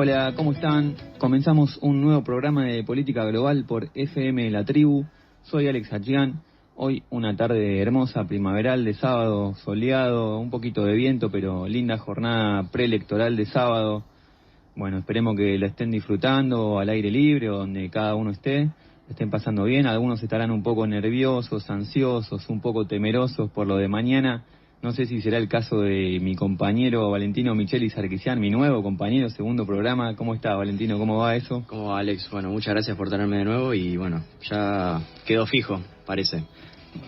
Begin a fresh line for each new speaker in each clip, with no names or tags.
Hola, ¿cómo están? Comenzamos un nuevo programa de política global por FM La Tribu. Soy Alex Hachian. Hoy una tarde hermosa, primaveral de sábado, soleado, un poquito de viento, pero linda jornada preelectoral de sábado. Bueno, esperemos que la estén disfrutando al aire libre o donde cada uno esté, estén pasando bien. Algunos estarán un poco nerviosos, ansiosos, un poco temerosos por lo de mañana. No sé si será el caso de mi compañero Valentino Micheli Sarkisian, mi nuevo compañero, segundo programa. ¿Cómo está, Valentino? ¿Cómo va eso?
¿Cómo va, Alex? Bueno, muchas gracias por tenerme de nuevo y bueno, ya quedó fijo, parece.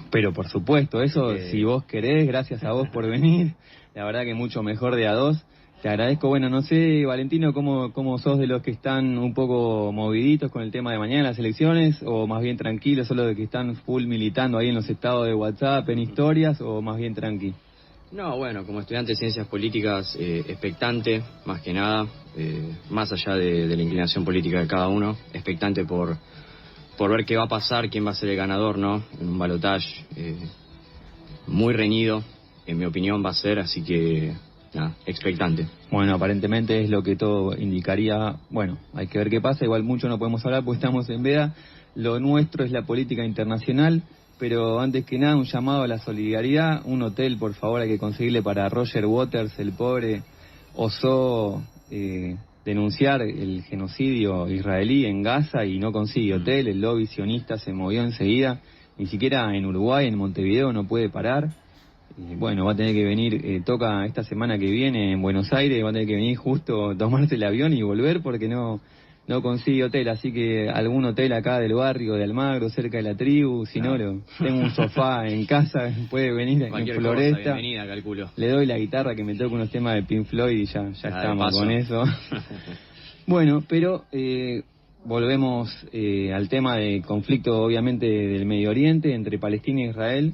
Pero por supuesto, eso si vos querés, gracias a vos por venir. La verdad que mucho mejor de a dos. Te agradezco. Bueno, no sé, Valentino, ¿cómo sos de los que están un poco moviditos con el tema de mañana las elecciones? ¿O más bien tranquilos, solo de que están full militando ahí en los estados de WhatsApp, en historias, o más bien tranqui?
No, bueno, como estudiante de Ciencias Políticas, expectante, más que nada, más allá de la inclinación política de cada uno, expectante por ver qué va a pasar, quién va a ser el ganador, ¿no? En un balotaje muy reñido, en mi opinión va a ser, así que, nada, expectante.
Bueno, aparentemente es lo que todo indicaría. Bueno, hay que ver qué pasa, igual mucho no podemos hablar porque estamos en veda. Lo nuestro es la política internacional. Pero antes que nada, un llamado a la solidaridad. Un hotel, por favor, hay que conseguirle para Roger Waters, el pobre. Osó denunciar el genocidio israelí en Gaza y no consigue hotel. El lobby sionista se movió enseguida. Ni siquiera en Uruguay, en Montevideo, no puede parar. Bueno, va a tener que venir, toca esta semana que viene en Buenos Aires, va a tener que venir justo, tomarse el avión y volver porque no consigue hotel, así que algún hotel acá del barrio de Almagro, cerca de La Tribu, si no, tengo un sofá en casa, puede venir en Floresta.
Cosa, bienvenida, calculo.
Le doy la guitarra que me toque unos temas de Pink Floyd y ya estamos con eso. Bueno, pero volvemos al tema del conflicto, obviamente, del Medio Oriente entre Palestina e Israel,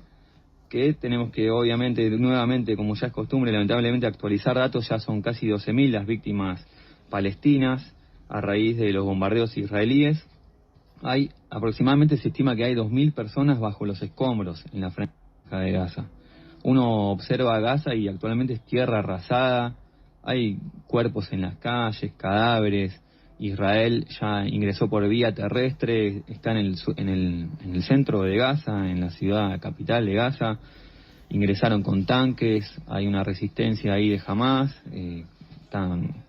que tenemos que, obviamente, nuevamente, como ya es costumbre, lamentablemente, actualizar datos. Ya son casi 12.000 las víctimas palestinas a raíz de los bombardeos israelíes. Hay aproximadamente, se estima que hay 2.000 personas bajo los escombros en la franja de Gaza. Uno observa Gaza y actualmente es tierra arrasada, hay cuerpos en las calles, cadáveres. Israel ya ingresó por vía terrestre, está en el centro de Gaza, en la ciudad capital de Gaza. Ingresaron con tanques, hay una resistencia ahí de Hamás, están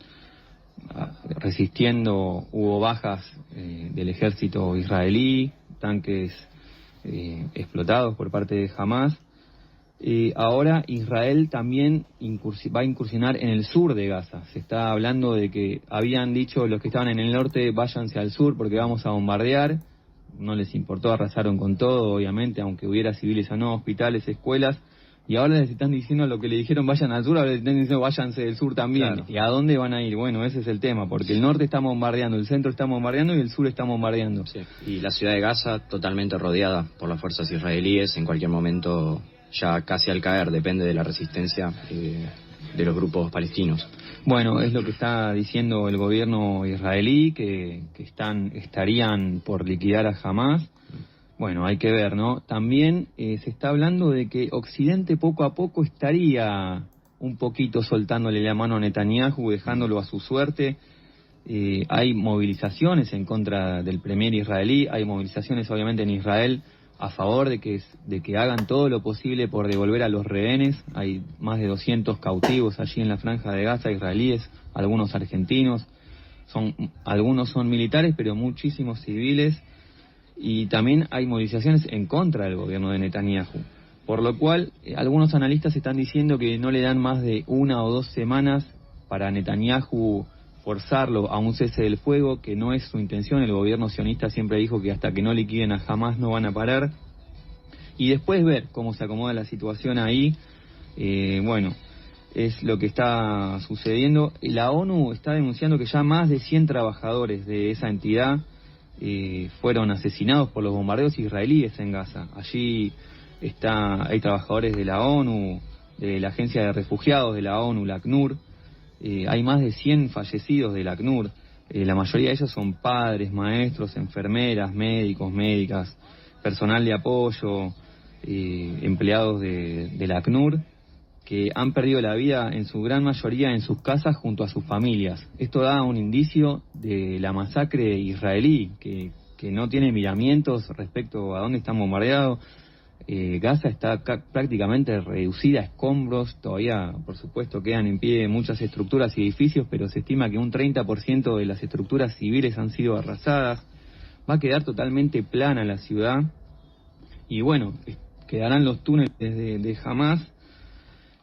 resistiendo, hubo bajas del ejército israelí, tanques explotados por parte de Hamás. Ahora Israel también va a incursionar en el sur de Gaza. Se está hablando de que habían dicho los que estaban en el norte, váyanse al sur porque vamos a bombardear. No les importó, arrasaron con todo, obviamente, aunque hubiera civiles o no, hospitales, escuelas. Y ahora les están diciendo lo que le dijeron, vayan al sur, ahora les están diciendo, váyanse del sur también. Claro. ¿Y a dónde van a ir? Bueno, ese es el tema, porque el norte está bombardeando, el centro está bombardeando y el sur está bombardeando.
Sí. Y la ciudad de Gaza totalmente rodeada por las fuerzas israelíes, en cualquier momento, ya casi al caer, depende de la resistencia de los grupos palestinos.
Bueno, es lo que está diciendo el gobierno israelí, que estarían por liquidar a Hamás. Bueno, hay que ver, ¿no? También se está hablando de que Occidente poco a poco estaría un poquito soltándole la mano a Netanyahu, dejándolo a su suerte. Hay movilizaciones en contra del premier israelí, hay movilizaciones obviamente en Israel a favor de que hagan todo lo posible por devolver a los rehenes. Hay más de 200 cautivos allí en la franja de Gaza, israelíes, algunos argentinos, algunos son militares, pero muchísimos civiles. Y también hay movilizaciones en contra del gobierno de Netanyahu, por lo cual algunos analistas están diciendo que no le dan más de 1 o 2 semanas para Netanyahu forzarlo a un cese del fuego, que no es su intención. El gobierno sionista siempre dijo que hasta que no liquiden a Hamás no van a parar, y después ver cómo se acomoda la situación ahí. Bueno, es lo que está sucediendo. La ONU está denunciando que ya más de 100 trabajadores de esa entidad fueron asesinados por los bombardeos israelíes en Gaza. Allí hay trabajadores de la ONU, de la Agencia de Refugiados de la ONU, la ACNUR. Hay más de 100 fallecidos de la ACNUR. La mayoría de ellos son padres, maestros, enfermeras, médicos, médicas, personal de apoyo, empleados de la ACNUR. que han perdido la vida en su gran mayoría en sus casas junto a sus familias. Esto da un indicio de la masacre israelí, que no tiene miramientos respecto a dónde están bombardeados. Gaza está prácticamente reducida a escombros, todavía por supuesto quedan en pie muchas estructuras y edificios, pero se estima que un 30% de las estructuras civiles han sido arrasadas. Va a quedar totalmente plana la ciudad y bueno, quedarán los túneles de Hamás.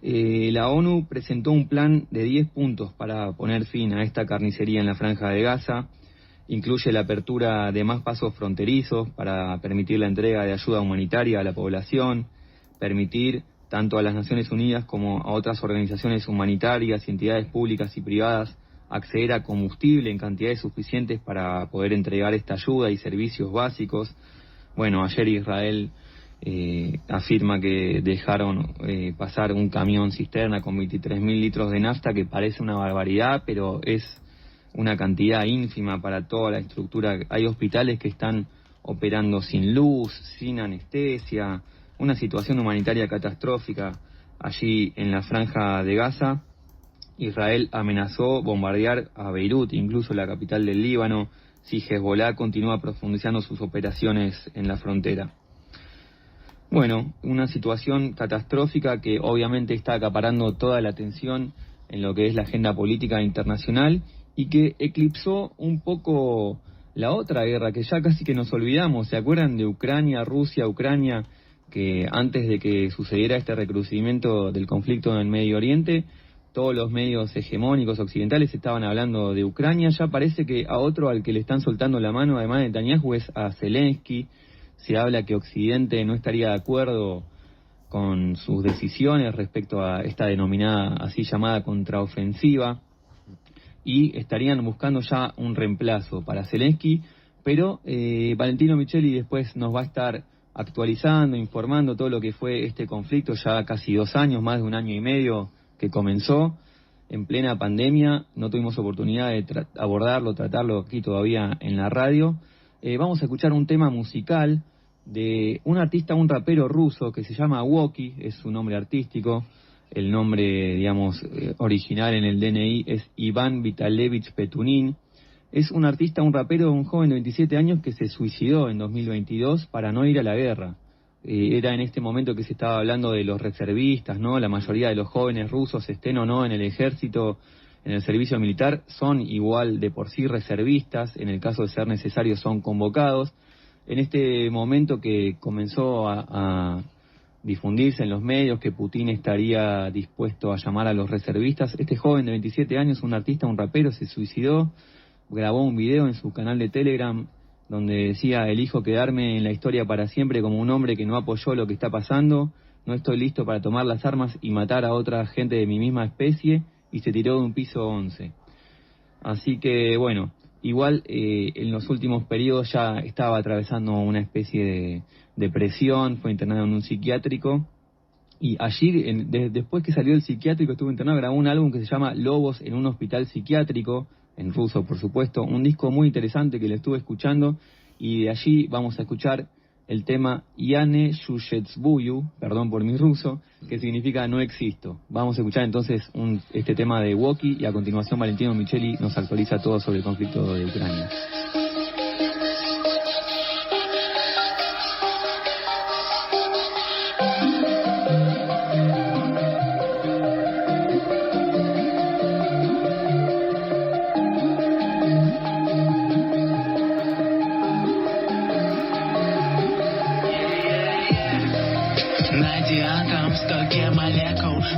La ONU presentó un plan de 10 puntos para poner fin a esta carnicería en la Franja de Gaza. Incluye la apertura de más pasos fronterizos para permitir la entrega de ayuda humanitaria a la población, permitir tanto a las Naciones Unidas como a otras organizaciones humanitarias y entidades públicas y privadas acceder a combustible en cantidades suficientes para poder entregar esta ayuda y servicios básicos. Bueno, ayer Israel afirma que dejaron pasar un camión cisterna con 23.000 litros de nafta, que parece una barbaridad, pero es una cantidad ínfima para toda la estructura. Hay hospitales que están operando sin luz, sin anestesia, una situación humanitaria catastrófica allí en la Franja de Gaza. Israel amenazó bombardear a Beirut, incluso la capital del Líbano, si Hezbollah continúa profundizando sus operaciones en la frontera. Bueno, una situación catastrófica que obviamente está acaparando toda la atención en lo que es la agenda política internacional y que eclipsó un poco la otra guerra que ya casi que nos olvidamos. ¿Se acuerdan de Ucrania, Rusia, Ucrania? Que antes de que sucediera este recrudecimiento del conflicto en el Medio Oriente, todos los medios hegemónicos occidentales estaban hablando de Ucrania. Ya parece que a otro al que le están soltando la mano, además de Netanyahu, es a Zelensky. Se habla que Occidente no estaría de acuerdo con sus decisiones respecto a esta denominada, así llamada, contraofensiva, y estarían buscando ya un reemplazo para Zelensky, pero Valentino Micheli después nos va a estar actualizando, informando todo lo que fue este conflicto, ya casi 2 años, más de 1 año y medio que comenzó en plena pandemia. No tuvimos oportunidad de abordarlo, tratarlo aquí todavía en la radio. Vamos a escuchar un tema musical de un artista, un rapero ruso que se llama Woki, es su nombre artístico. El nombre, digamos, original en el DNI es Iván Vitalevich Petunin. Es un artista, un rapero, un joven de 27 años que se suicidó en 2022 para no ir a la guerra. Era en este momento que se estaba hablando de los reservistas, ¿no? La mayoría de los jóvenes rusos, estén o no en el ejército, en el servicio militar, son igual de por sí reservistas. En el caso de ser necesarios son convocados. En este momento que comenzó a difundirse en los medios que Putin estaría dispuesto a llamar a los reservistas, este joven de 27 años, un artista, un rapero, se suicidó. Grabó un video en su canal de Telegram donde decía: elijo quedarme en la historia para siempre como un hombre que no apoyó lo que está pasando, no estoy listo para tomar las armas y matar a otra gente de mi misma especie, y se tiró de un piso 11. Así que bueno, igual en los últimos periodos ya estaba atravesando una especie de depresión, fue internado en un psiquiátrico, y allí, después que salió del psiquiátrico, estuvo internado, grabó un álbum que se llama Lobos en un hospital psiquiátrico, en ruso por supuesto, un disco muy interesante que le estuve escuchando, y de allí vamos a escuchar el tema Yane Shushetsbuyu, perdón por mi ruso, que significa no existo. Vamos a escuchar entonces este tema de Woki, y a continuación Valentino Micheli nos actualiza todo sobre el conflicto de Ucrania.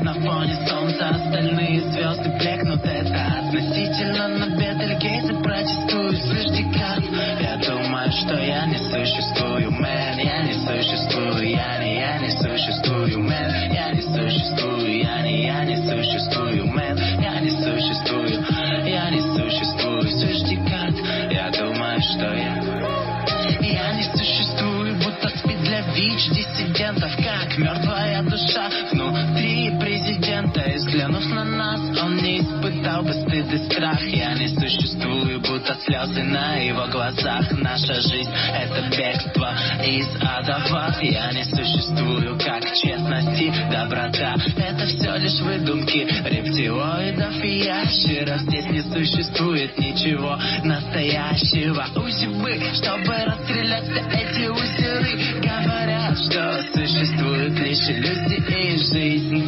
На фоне солнца остальные звезды блекнут. Это относительно, но Бетельгейзе протестуют. Слышь, Декарт, я думаю, что я не существую, мэн. Я не существую, я не существую, мэн. Я не существую, я не существую, мэн. Я не существую, я не существую. Слышь, Декарт, я думаю, что я не существую, будто спит для вида. бич диссидентов, как мертвая душа внутри президента. И взглянув на нас, он не испытал бы стыд и страх. Я не существую, будто слезы на его глазах. Наша жизнь — это бегство из ада в ад. Я не существую, как честность и доброта. Это все лишь выдумки рептилоидов и ящеров. Здесь не существует ничего настоящего. Узи бы, чтобы расстрелять все эти узелы. Говорят, что существуют лишь иллюзии, и жизнь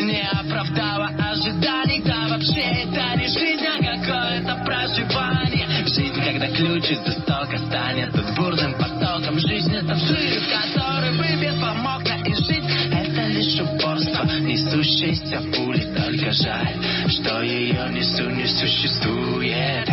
не оправдала ожиданий. Да вообще это не жизнь, а какое-то проживание. Жизнь, когда ключ из истока станет тут бурным потоком. Жизнь — это взрыв, который выбьет помог на и жить. Это лишь упорство несущейся пули. Только жаль, что ее не существует.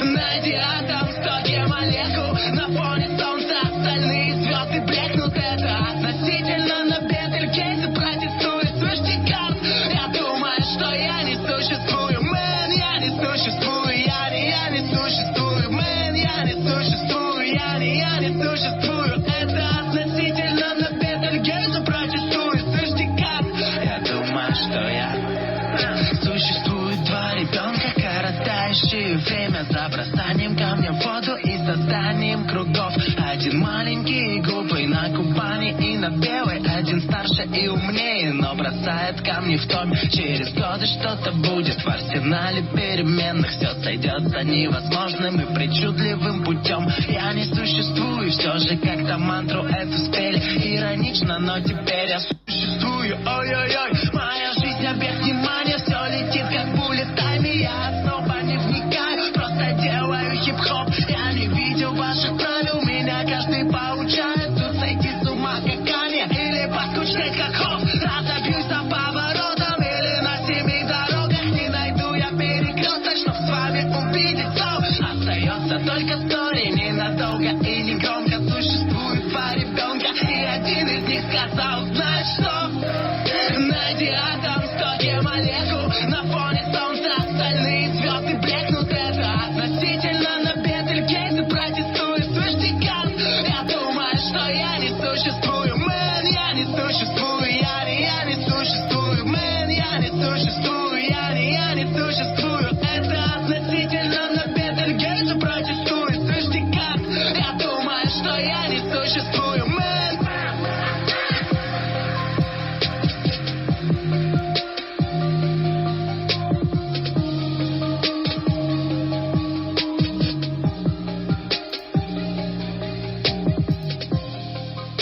Найди атом в стоке молекул. На фоне солнца остальные звезды блекнут. Это относительно на Бетельгейзе протестует свыше декад. Я думаю, что я не существую, мэн, я не существую. Я не существую, мэн, я не существую. Я не существую. Это относительно на Бетельгейзе протестует свыше декад. Я думаю, что я существует. Два ребенка, коротающие время за бросанием камня в воду и созданием кругов. Один маленький и глупый на Кубани и на Белой. Один старше и умнее, но бросает камни в том. Через годы что-то будет в арсенале переменных. Все сойдется невозможным и причудливым путем. Я не существую, все же как-то мантру эту спели. Иронично, но теперь я существую. Ой-ой-ой, моя жизнь объект внимания. Все летит как буллет тайме. Я особо не вникаю, просто делаю хип-хоп. Я не видел ваших правил, меня каждый поучает. Тут сойти с ума как Канье или поскучнеть как Хофф. Разобьюсь за поворотом или на 7 дорогах. Не найду я перекресток, чтоб с вами увидеться. Остается только стори, ненадолго и не громко. Существует два ребенка, и один из них сказал, знаешь что? Найди атом в стоке молекул. На фоне солнца остальные звезды блекнут. Это относительно на Бетельгейзе протестует свыше декад. Я думаю, что я не существую, мэн, я не существую. Я не существую, мэн, я не существую. Я не существую. Это относительно на Бетельгейзе протестует свыше декад. Я думаю, что я не существую, мэн.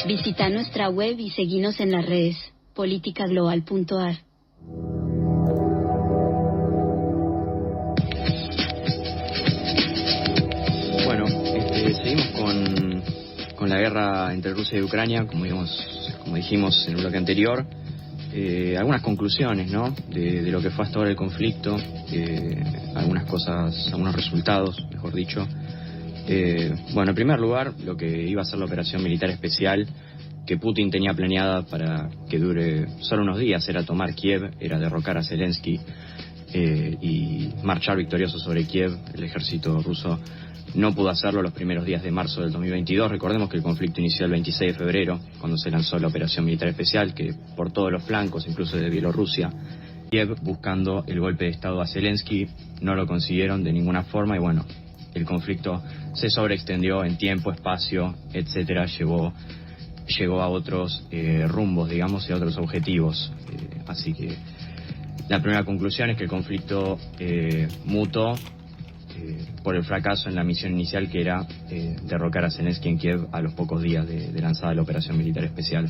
Visita nuestra web y seguinos en las redes politicaglobal.ar.
Bueno, seguimos con la guerra entre Rusia y Ucrania, como dijimos en el bloque anterior. Algunas conclusiones, ¿no?, de lo que fue hasta ahora el conflicto, algunas cosas, algunos resultados, mejor dicho. Bueno, en primer lugar, lo que iba a ser la operación militar especial que Putin tenía planeada para que dure solo unos días, era tomar Kiev, era derrocar a Zelensky y marchar victorioso sobre Kiev. El ejército ruso no pudo hacerlo los primeros días de marzo del 2022. Recordemos que el conflicto inició el 26 de febrero, cuando se lanzó la operación militar especial, que por todos los flancos, incluso de Bielorrusia, Kiev buscando el golpe de estado a Zelensky, no lo consiguieron de ninguna forma y bueno, el conflicto se sobreextendió en tiempo, espacio, etcétera, llegó a otros rumbos, digamos, y a otros objetivos. Así que la primera conclusión es que el conflicto mutó por el fracaso en la misión inicial, que era derrocar a Zelensky en Kiev a los pocos días de lanzada la operación militar especial.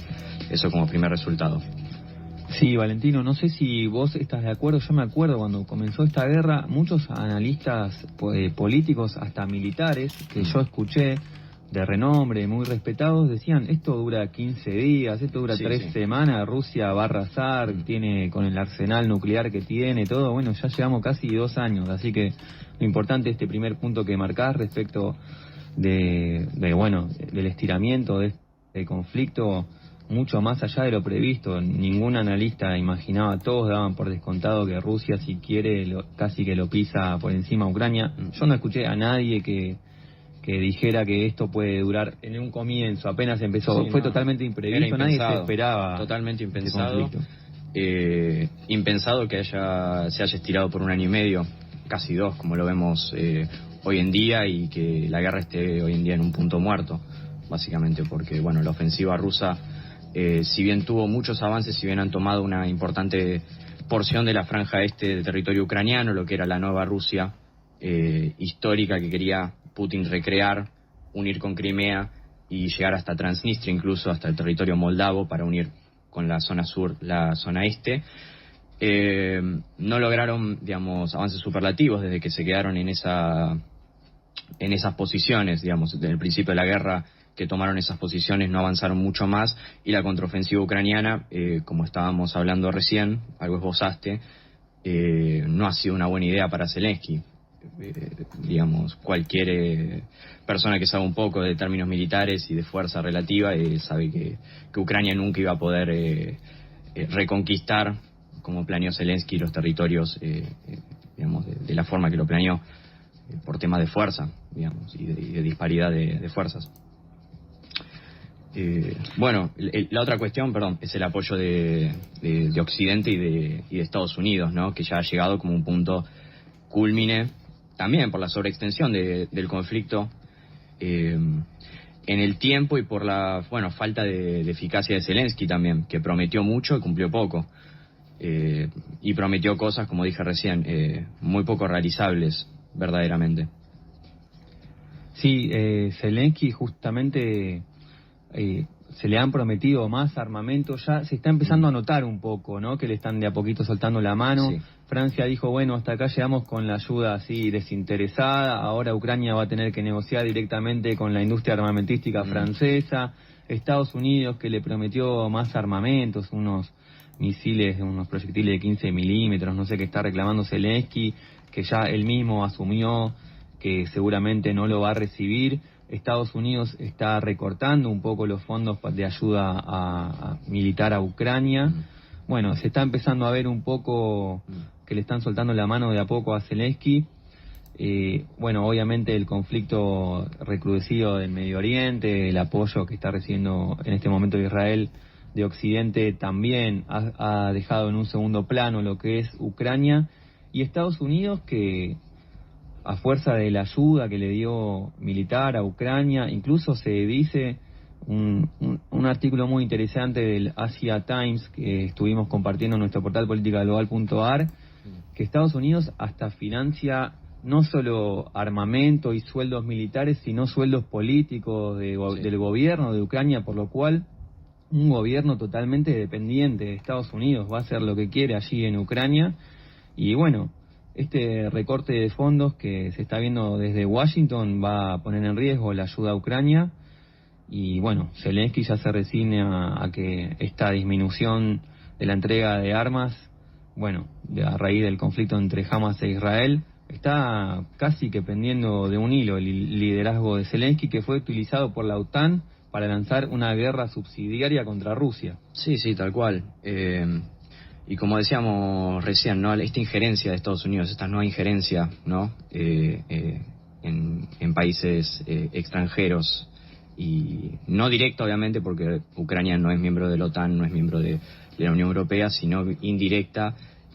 Eso como primer resultado.
Sí, Valentino, no sé si vos estás de acuerdo. Yo me acuerdo cuando comenzó esta guerra, muchos analistas políticos, hasta militares, que yo escuché de renombre, muy respetados, decían, esto dura 15 días, esto dura 3 semanas, Rusia va a arrasar, tiene con el arsenal nuclear que tiene, todo. Bueno, ya llevamos casi 2 años, así que lo importante es este primer punto que marcás respecto del estiramiento de este conflicto, mucho más allá de lo previsto. Ningún analista imaginaba, todos daban por descontado que Rusia, si quiere, casi que lo pisa por encima a Ucrania. Yo no escuché a nadie que que dijera que esto puede durar en un comienzo, apenas empezó,
Sí,
fue
no,
totalmente imprevisto, nadie se esperaba.
Totalmente
este
impensado.
conflicto.
Impensado que se haya estirado por 1 año y medio, casi 2, como lo vemos hoy en día, y que la guerra esté hoy en día en un punto muerto, básicamente porque, bueno, la ofensiva rusa, si bien tuvo muchos avances, si bien han tomado una importante porción de la franja este del territorio ucraniano, lo que era la nueva Rusia histórica que quería Putin recrear, unir con Crimea y llegar hasta Transnistria, incluso hasta el territorio moldavo, para unir con la zona sur, la zona este. No lograron, digamos, avances superlativos desde que se quedaron en esas posiciones, digamos, desde el principio de la guerra que tomaron esas posiciones no avanzaron mucho más, y la contraofensiva ucraniana, como estábamos hablando recién, algo esbozaste, no ha sido una buena idea para Zelensky. Digamos, cualquier persona que sabe un poco de términos militares y de fuerza relativa sabe que Ucrania nunca iba a poder reconquistar, como planeó Zelensky, los territorios, digamos, de la forma que lo planeó, por temas de fuerza, digamos, y de disparidad de fuerzas. Bueno, la otra cuestión, es el apoyo de Occidente y de Estados Unidos, ¿no? Que ya ha llegado como un punto cúlmine, también por la sobreextensión del conflicto en el tiempo, y por la falta de eficacia de Zelensky también, que prometió mucho y cumplió poco, y prometió cosas, como dije recién, muy poco realizables verdaderamente.
Sí, Zelensky justamente se le han prometido más armamento, ya se está empezando a notar un poco, ¿no? Que le están de a poquito soltando la mano.
Sí.
Francia dijo, bueno, hasta acá llegamos con la ayuda así desinteresada, ahora Ucrania va a tener que negociar directamente con la industria armamentística francesa. Estados Unidos, que le prometió más armamentos, unos misiles, unos proyectiles de 15 milímetros, no sé qué está reclamando Zelensky, que ya él mismo asumió que seguramente no lo va a recibir. Estados Unidos está recortando un poco los fondos de ayuda a militar a Ucrania. Bueno, se está empezando a ver un poco que le están soltando la mano de a poco a Zelensky. Bueno, obviamente el conflicto recrudecido del Medio Oriente, el apoyo que está recibiendo en este momento Israel de Occidente, también ha dejado en un segundo plano lo que es Ucrania, y Estados Unidos, que a fuerza de la ayuda que le dio militar a Ucrania, incluso se dice un artículo muy interesante del Asia Times que estuvimos compartiendo en nuestro portal politicaglobal.ar, que Estados Unidos hasta financia no solo armamento y sueldos militares, sino sueldos políticos del gobierno de Ucrania, por lo cual un gobierno totalmente dependiente de Estados Unidos va a hacer lo que quiere allí en Ucrania. Y bueno, este recorte de fondos que se está viendo desde Washington va a poner en riesgo la ayuda a Ucrania, y bueno, Zelensky ya se resigna a que esta disminución de la entrega de armas, bueno, a raíz del conflicto entre Hamas e Israel, está casi que pendiendo de un hilo el liderazgo de Zelensky, que fue utilizado por la OTAN para lanzar una guerra subsidiaria contra Rusia.
Sí, tal cual. Y como decíamos recién, ¿no? Esta injerencia de Estados Unidos, esta nueva injerencia, ¿no? En países extranjeros, y no directa, obviamente, porque Ucrania no es miembro de la OTAN, no es miembro de la Unión Europea, sino indirecta,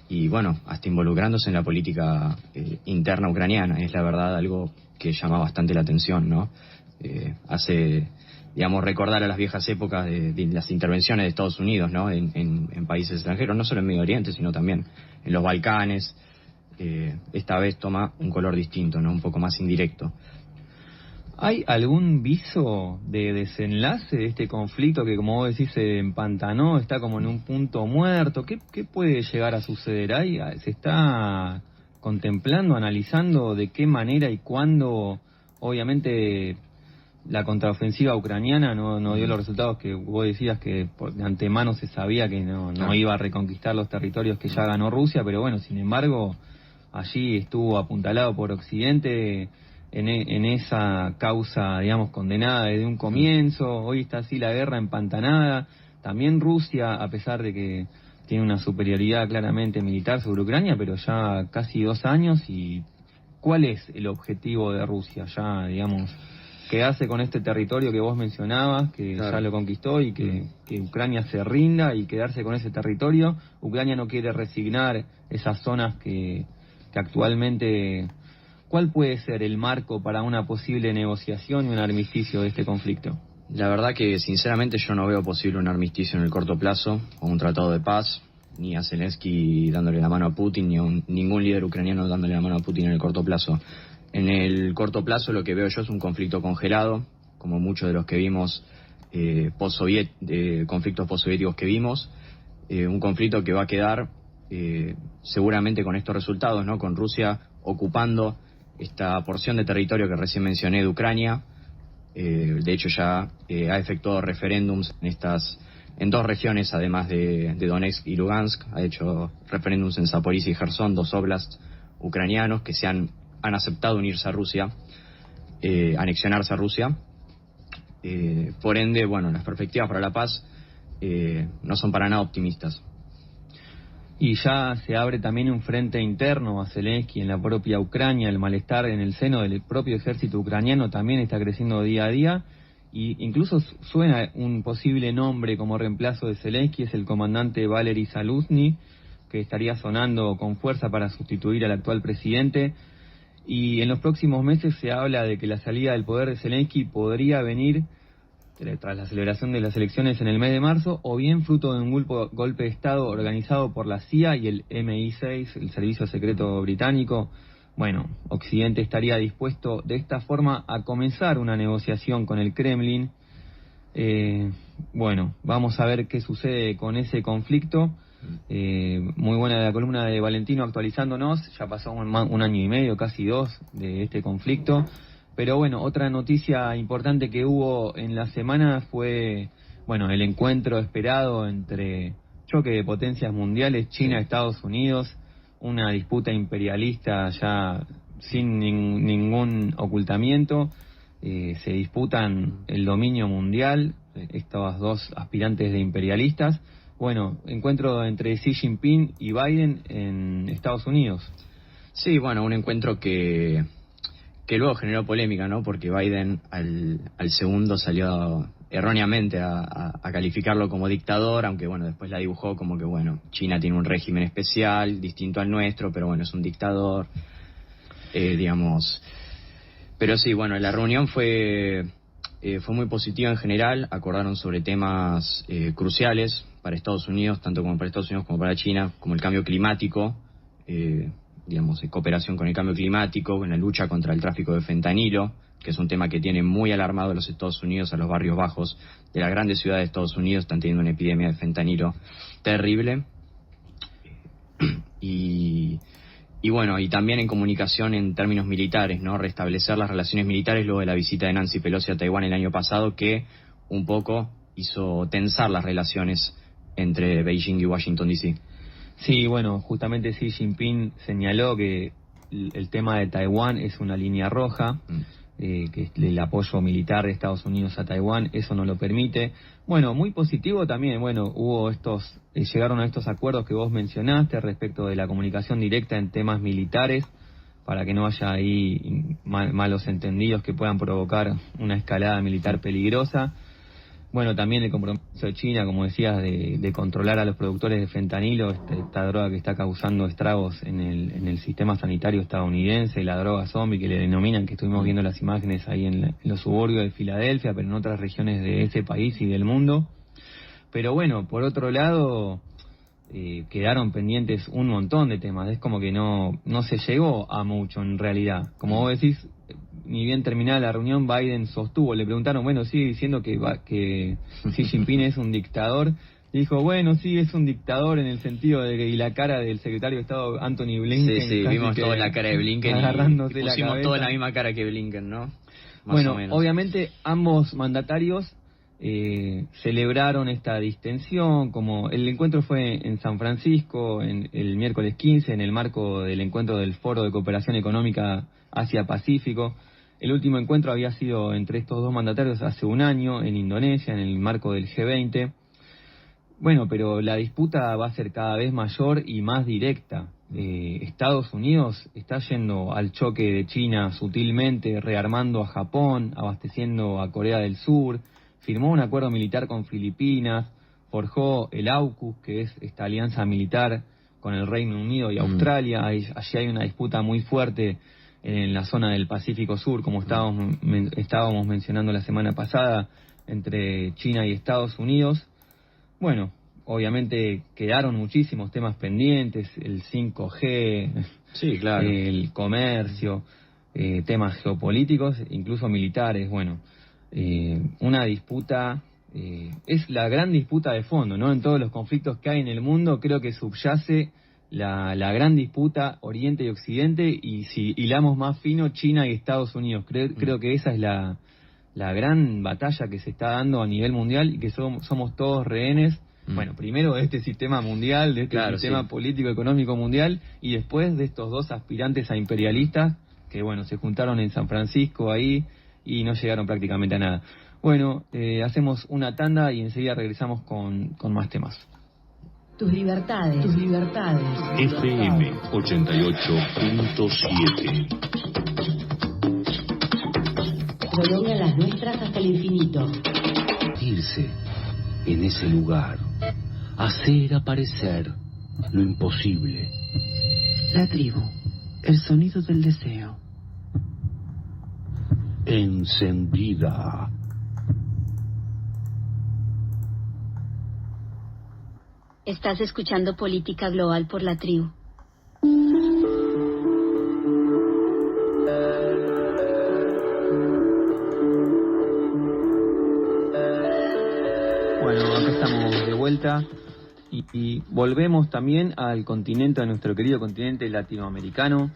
y bueno, hasta involucrándose en la política interna ucraniana. Es la verdad algo que llama bastante la atención, ¿no? Hace, digamos, recordar a las viejas épocas de las intervenciones de Estados Unidos, ¿no? En países extranjeros, no solo en Medio Oriente, sino también en los Balcanes. Esta vez toma un color distinto, ¿no? Un poco más indirecto.
¿Hay algún viso de desenlace de este conflicto que, como vos decís, se empantanó, está como en un punto muerto? ¿Qué puede llegar a suceder ahí? ¿Se está contemplando, analizando de qué manera y cuándo? Obviamente la contraofensiva ucraniana no dio los resultados que vos decías, que de antemano se sabía que no iba a reconquistar los territorios que ya ganó Rusia, pero bueno, sin embargo, allí estuvo apuntalado por Occidente en esa causa, digamos, condenada desde un comienzo. Hoy está así la guerra empantanada. También Rusia, a pesar de que tiene una superioridad claramente militar sobre Ucrania, pero ya casi 2 años. ¿Y cuál es el objetivo de Rusia? Ya, digamos, quedarse con este territorio que vos mencionabas, que
claro,
ya lo conquistó, y que Ucrania se rinda y quedarse con ese territorio. Ucrania no quiere resignar esas zonas que actualmente... ¿Cuál puede ser el marco para una posible negociación y un armisticio de este conflicto?
La verdad que sinceramente yo no veo posible un armisticio en el corto plazo o un tratado de paz, ni a Zelensky dándole la mano a Putin, ni a ningún líder ucraniano dándole la mano a Putin en el corto plazo. En el corto plazo lo que veo yo es un conflicto congelado, como muchos de los que vimos, conflictos postsoviéticos que vimos, un conflicto que va a quedar seguramente con estos resultados, ¿no? Con Rusia ocupando esta porción de territorio que recién mencioné de Ucrania. De hecho ya ha efectuado referéndums en dos regiones, además de Donetsk y Lugansk. Ha hecho referéndums en Zaporizhia y Gerson, dos oblasts ucranianos que han aceptado unirse a Rusia, anexionarse a Rusia. Por ende, bueno, las perspectivas para la paz no son para nada optimistas.
Y ya se abre también un frente interno a Zelensky en la propia Ucrania. El malestar en el seno del propio ejército ucraniano también está creciendo día a día, y incluso suena un posible nombre como reemplazo de Zelensky, es el comandante Valery Zaluzny, que estaría sonando con fuerza para sustituir al actual presidente. Y en los próximos meses se habla de que la salida del poder de Zelensky podría venir tras la celebración de las elecciones en el mes de marzo, o bien fruto de un golpe de Estado organizado por la CIA y el MI6, el Servicio Secreto Británico. Bueno, Occidente estaría dispuesto de esta forma a comenzar una negociación con el Kremlin. Bueno, vamos a ver qué sucede con ese conflicto. Muy buena la columna de Valentino actualizándonos, ya pasó un año y medio, casi 2, de este conflicto. Pero bueno, otra noticia importante que hubo en la semana fue, bueno, el encuentro esperado entre choque de potencias mundiales, China, Estados Unidos, una disputa imperialista ya sin ningún ocultamiento. Se disputan el dominio mundial, estos dos aspirantes de imperialistas. Bueno, encuentro entre Xi Jinping y Biden en Estados Unidos.
Sí, bueno, un encuentro que luego generó polémica, ¿no? Porque Biden al segundo salió erróneamente a calificarlo como dictador, aunque bueno, después la dibujó como que bueno, China tiene un régimen especial, distinto al nuestro, pero bueno, es un dictador, digamos. Pero sí, bueno, la reunión fue muy positiva en general, acordaron sobre temas cruciales para Estados Unidos, tanto como para Estados Unidos como para China, como el cambio climático, digamos, cooperación con el cambio climático, con la lucha contra el tráfico de fentanilo, que es un tema que tiene muy alarmado a los Estados Unidos, a los barrios bajos de las grandes ciudades de Estados Unidos, están teniendo una epidemia de fentanilo terrible. Y bueno, y también en comunicación en términos militares, ¿no? Restablecer las relaciones militares luego de la visita de Nancy Pelosi a Taiwán el año pasado, que un poco hizo tensar las relaciones entre Beijing y Washington D.C.
Sí, bueno, justamente Xi Jinping señaló que el tema de Taiwán es una línea roja, que el apoyo militar de Estados Unidos a Taiwán, eso no lo permite. Bueno, muy positivo también, bueno, llegaron a estos acuerdos que vos mencionaste respecto de la comunicación directa en temas militares, para que no haya ahí malos entendidos que puedan provocar una escalada militar peligrosa. Bueno, también el compromiso de China, como decías, de controlar a los productores de fentanilo, esta droga que está causando estragos en el sistema sanitario estadounidense, la droga zombie que le denominan, que estuvimos viendo las imágenes ahí en los suburbios de Filadelfia, pero en otras regiones de ese país y del mundo. Pero bueno, por otro lado, quedaron pendientes un montón de temas. Es como que no se llegó a mucho en realidad. Como vos decís, ni bien terminada la reunión, Biden sostuvo, le preguntaron, bueno, sigue diciendo que Xi Jinping es un dictador. Dijo, bueno, sí, es un dictador en el sentido de que, y la cara del secretario de Estado Anthony Blinken.
Sí, vimos toda la cara de Blinken
agarrándose
y pusimos toda la misma cara que Blinken, ¿no?
Bueno, obviamente ambos mandatarios celebraron esta distensión, como el encuentro fue en San Francisco el miércoles 15, en el marco del encuentro del Foro de Cooperación Económica Asia-Pacífico. El último encuentro había sido entre estos dos mandatarios hace un año en Indonesia, en el marco del G20. Bueno, pero la disputa va a ser cada vez mayor y más directa. Estados Unidos está yendo al choque de China sutilmente, rearmando a Japón, abasteciendo a Corea del Sur, firmó un acuerdo militar con Filipinas, forjó el AUKUS, que es esta alianza militar con el Reino Unido y Australia. Allí hay una disputa muy fuerte en la zona del Pacífico Sur, como estábamos mencionando la semana pasada, entre China y Estados Unidos. Bueno, obviamente quedaron muchísimos temas pendientes, el 5G,
sí, claro,
el comercio, temas geopolíticos, incluso militares. Bueno, una disputa, es la gran disputa de fondo, ¿no? En todos los conflictos que hay en el mundo, creo que subyace la gran disputa Oriente y Occidente, y si hilamos más fino, China y Estados Unidos. Creo que esa es la gran batalla que se está dando a nivel mundial, y que somos todos rehenes. Bueno, primero de este sistema mundial, de este sistema político económico mundial, y después de estos dos aspirantes a imperialistas que, bueno, se juntaron en San Francisco ahí y no llegaron prácticamente a nada. Bueno, hacemos una tanda y enseguida regresamos con más temas.
Tus libertades.
FM 88.7.
Prolonga las nuestras hasta el infinito.
Irse en ese lugar, hacer aparecer lo imposible.
La tribu, el sonido del deseo.
Encendida.
Estás escuchando Política Global por la Tribu.
Bueno, acá estamos de vuelta y volvemos también al continente, a nuestro querido continente latinoamericano.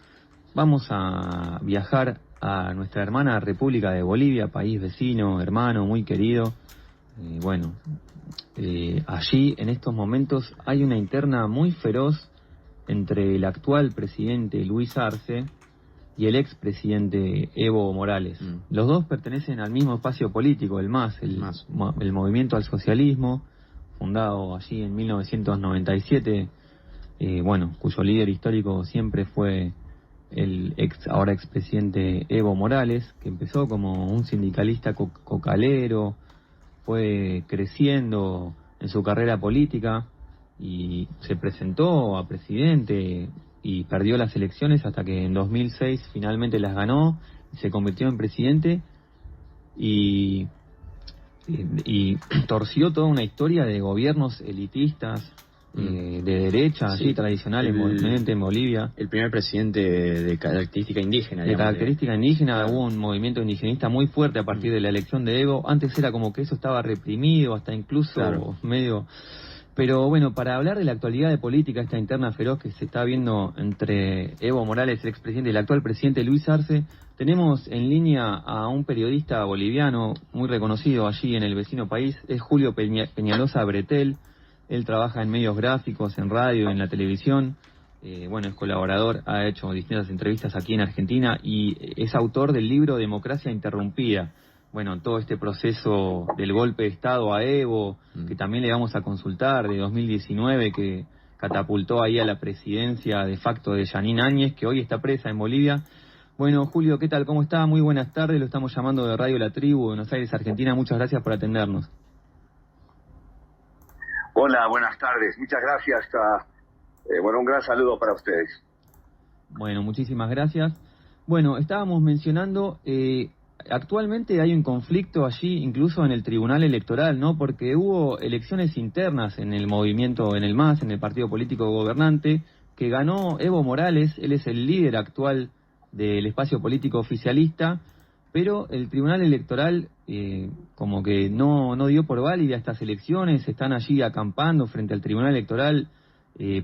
Vamos a viajar a nuestra hermana República de Bolivia, país vecino, hermano, muy querido. Allí en estos momentos hay una interna muy feroz entre el actual presidente Luis Arce y el expresidente Evo Morales. Los dos pertenecen al mismo espacio político, el MAS, el Movimiento al Socialismo, fundado allí en 1997, cuyo líder histórico siempre fue el ahora expresidente Evo Morales, que empezó como un sindicalista cocalero, fue creciendo en su carrera política y se presentó a presidente y perdió las elecciones hasta que en 2006 finalmente las ganó y se convirtió en presidente y torció toda una historia de gobiernos elitistas de derecha, así tradicionalmente en Bolivia.
El primer presidente de característica indígena.
Hubo un movimiento indigenista muy fuerte a partir de la elección de Evo. Antes era como que eso estaba reprimido, hasta incluso medio... Pero bueno, para hablar de la actualidad de política, esta interna feroz que se está viendo entre Evo Morales, el expresidente, y el actual presidente Luis Arce, tenemos en línea a un periodista boliviano muy reconocido allí en el vecino país, es Julio Peñalosa Bretel. Él trabaja en medios gráficos, en radio, en la televisión, es colaborador, ha hecho distintas entrevistas aquí en Argentina y es autor del libro Democracia Interrumpida. Bueno, todo este proceso del golpe de Estado a Evo, que también le vamos a consultar, de 2019, que catapultó ahí a la presidencia de facto de Yanine Áñez, que hoy está presa en Bolivia. Bueno, Julio, ¿qué tal? ¿Cómo está? Muy buenas tardes, lo estamos llamando de Radio La Tribu, Buenos Aires, Argentina. Muchas gracias por atendernos.
Hola, buenas tardes. Muchas gracias. Un gran saludo para ustedes.
Bueno, muchísimas gracias. Bueno, estábamos mencionando, actualmente hay un conflicto allí, incluso en el Tribunal Electoral, ¿no? Porque hubo elecciones internas en el movimiento, en el MAS, en el partido político gobernante, que ganó Evo Morales. Él es el líder actual del espacio político oficialista, pero el Tribunal Electoral como que no dio por válida estas elecciones. Están allí acampando frente al Tribunal Electoral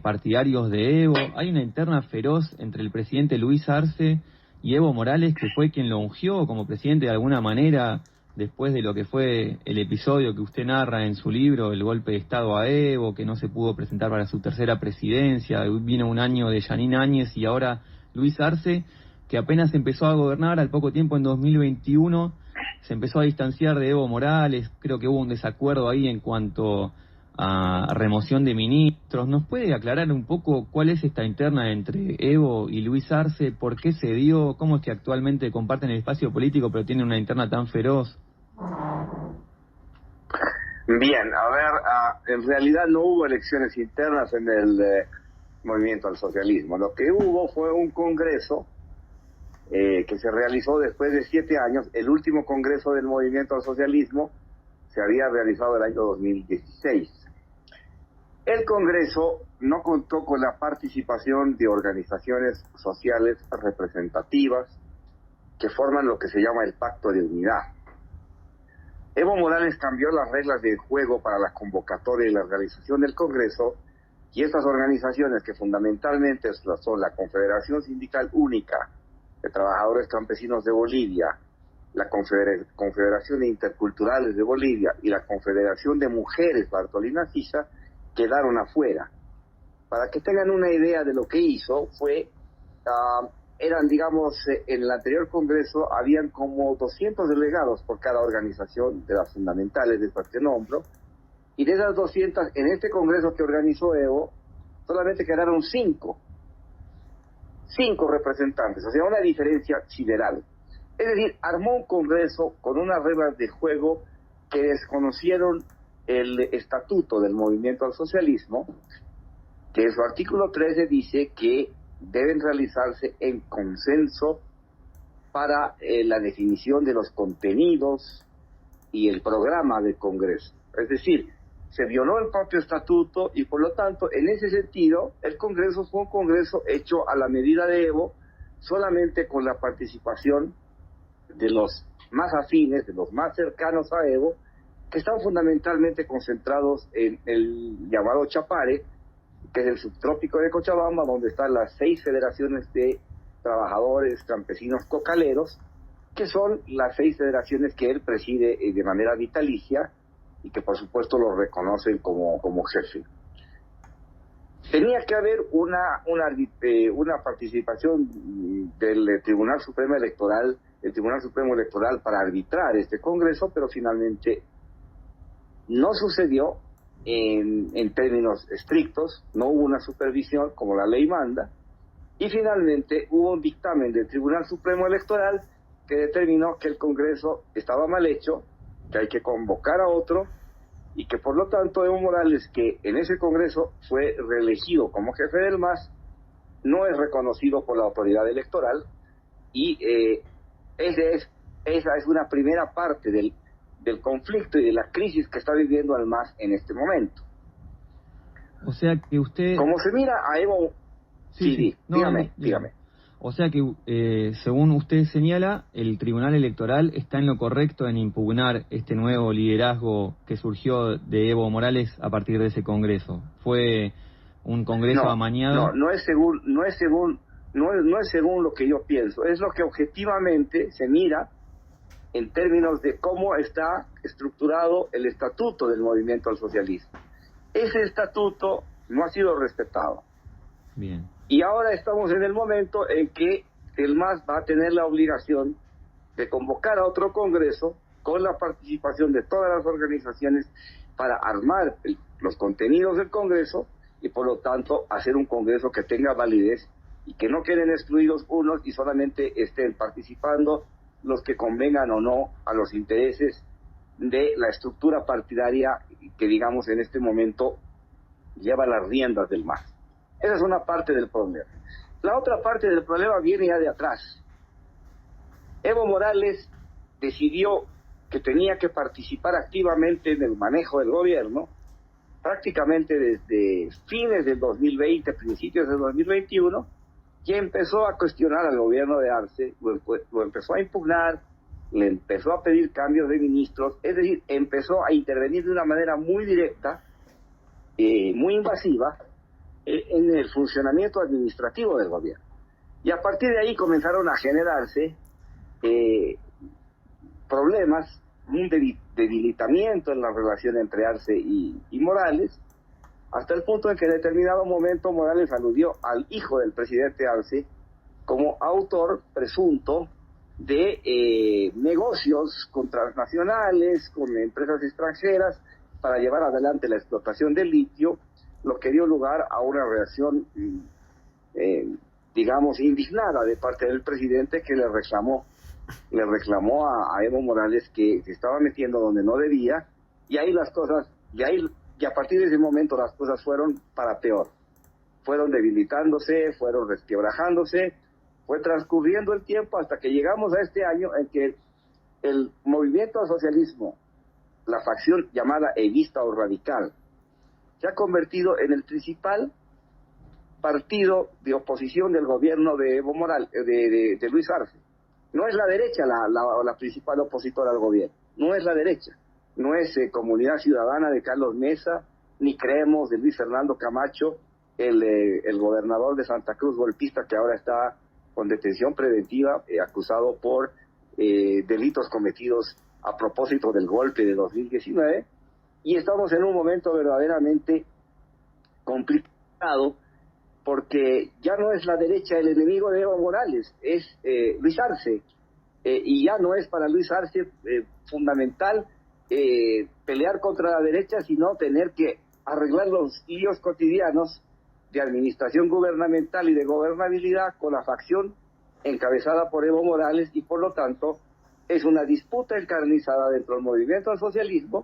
partidarios de Evo. Hay una interna feroz entre el presidente Luis Arce y Evo Morales, que fue quien lo ungió como presidente de alguna manera después de lo que fue el episodio que usted narra en su libro, el golpe de Estado a Evo, que no se pudo presentar para su tercera presidencia. Vino un año de Yanine Áñez y ahora Luis Arce, que apenas empezó a gobernar, al poco tiempo, en 2021, se empezó a distanciar de Evo Morales. Creo que hubo un desacuerdo ahí en cuanto a remoción de ministros. ¿Nos puede aclarar un poco cuál es esta interna entre Evo y Luis Arce? ¿Por qué se dio? ¿Cómo es que actualmente comparten el espacio político pero tienen una interna tan feroz?
Bien, a ver, en realidad no hubo elecciones internas en el movimiento al socialismo. Lo que hubo fue un congreso que se realizó después de 7 años. El último congreso del movimiento al socialismo se había realizado el año 2016. El Congreso no contó con la participación de organizaciones sociales representativas que forman lo que se llama el Pacto de Unidad. Evo Morales cambió las reglas del juego para la convocatoria y la realización del Congreso, y estas organizaciones, que fundamentalmente son la Confederación Sindical Única de Trabajadores Campesinos de Bolivia, la Confederación de Interculturales de Bolivia y la Confederación de Mujeres Bartolina Sisa, quedaron afuera. Para que tengan una idea de lo que hizo, eran, digamos, en el anterior Congreso habían como 200 delegados por cada organización de las fundamentales de estas que nombro, y de esas 200, en este Congreso que organizó Evo, solamente quedaron 5 representantes, o sea, una diferencia sideral. Es decir, armó un Congreso con unas reglas de juego que desconocieron el estatuto del movimiento al socialismo, que en su artículo 13 dice que deben realizarse en consenso para la definición de los contenidos y el programa del Congreso. Es decir, se violó el propio estatuto y por lo tanto, en ese sentido, el Congreso fue un Congreso hecho a la medida de Evo, solamente con la participación de los más afines, de los más cercanos a Evo, que están fundamentalmente concentrados en el llamado Chapare, que es el subtrópico de Cochabamba, donde están las 6 federaciones de trabajadores campesinos cocaleros, que son las 6 federaciones que él preside de manera vitalicia y que por supuesto lo reconocen como jefe. Tenía que haber una participación del Tribunal Supremo Electoral, para arbitrar este Congreso, pero finalmente no sucedió en términos estrictos, no hubo una supervisión como la ley manda, y finalmente hubo un dictamen del Tribunal Supremo Electoral que determinó que el Congreso estaba mal hecho, que hay que convocar a otro, y que por lo tanto Evo Morales, que en ese Congreso fue reelegido como jefe del MAS, no es reconocido por la autoridad electoral, y esa es una primera parte del conflicto y de la crisis que está viviendo el MAS en este momento.
O sea que usted...
Como se mira a Evo... Sí. Dígame.
O sea que, según usted señala, el Tribunal Electoral está en lo correcto en impugnar este nuevo liderazgo que surgió de Evo Morales a partir de ese Congreso. ¿Fue un Congreso amañado?
No es según lo que yo pienso. Es lo que objetivamente se mira en términos de cómo está estructurado el estatuto del movimiento al socialismo. Ese estatuto no ha sido respetado.
Bien.
Y ahora estamos en el momento en que el MAS va a tener la obligación de convocar a otro Congreso con la participación de todas las organizaciones para armar los contenidos del Congreso y por lo tanto hacer un Congreso que tenga validez y que no queden excluidos unos y solamente estén participando los que convengan o no a los intereses de la estructura partidaria que, digamos, en este momento lleva las riendas del MAS. Esa es una parte del problema. La otra parte del problema viene ya de atrás. Evo Morales decidió que tenía que participar activamente en el manejo del gobierno, prácticamente desde fines del 2020, principios del 2021, y empezó a cuestionar al gobierno de Arce, lo empezó a impugnar, le empezó a pedir cambios de ministros, es decir, empezó a intervenir de una manera muy directa, muy invasiva, en el funcionamiento administrativo del gobierno. Y a partir de ahí comenzaron a generarse problemas, un debilitamiento en la relación entre Arce y Morales, hasta el punto en que en determinado momento Morales aludió al hijo del presidente Arce como autor presunto de negocios con transnacionales, con empresas extranjeras, para llevar adelante la explotación del litio, lo que dio lugar a una reacción, digamos, indignada de parte del presidente, que le reclamó a Evo Morales que se estaba metiendo donde no debía, y ahí las cosas, y a partir de ese momento las cosas fueron para peor. Fueron debilitándose, fueron resquebrajándose, fue transcurriendo el tiempo hasta que llegamos a este año en que el movimiento al socialismo, la facción llamada evista o radical, se ha convertido en el principal partido de oposición del gobierno de Evo Morales, de Luis Arce. No es la derecha la principal opositora al gobierno, no es la derecha, no es Comunidad Ciudadana de Carlos Mesa, ni Creemos de Luis Fernando Camacho, el gobernador de Santa Cruz golpista que ahora está con detención preventiva, acusado por delitos cometidos a propósito del golpe de 2019, y estamos en un momento verdaderamente complicado, porque ya no es la derecha el enemigo de Evo Morales, es Luis Arce, y ya no es para Luis Arce fundamental pelear contra la derecha, sino tener que arreglar los líos cotidianos de administración gubernamental y de gobernabilidad con la facción encabezada por Evo Morales, y por lo tanto es una disputa encarnizada dentro del movimiento al socialismo,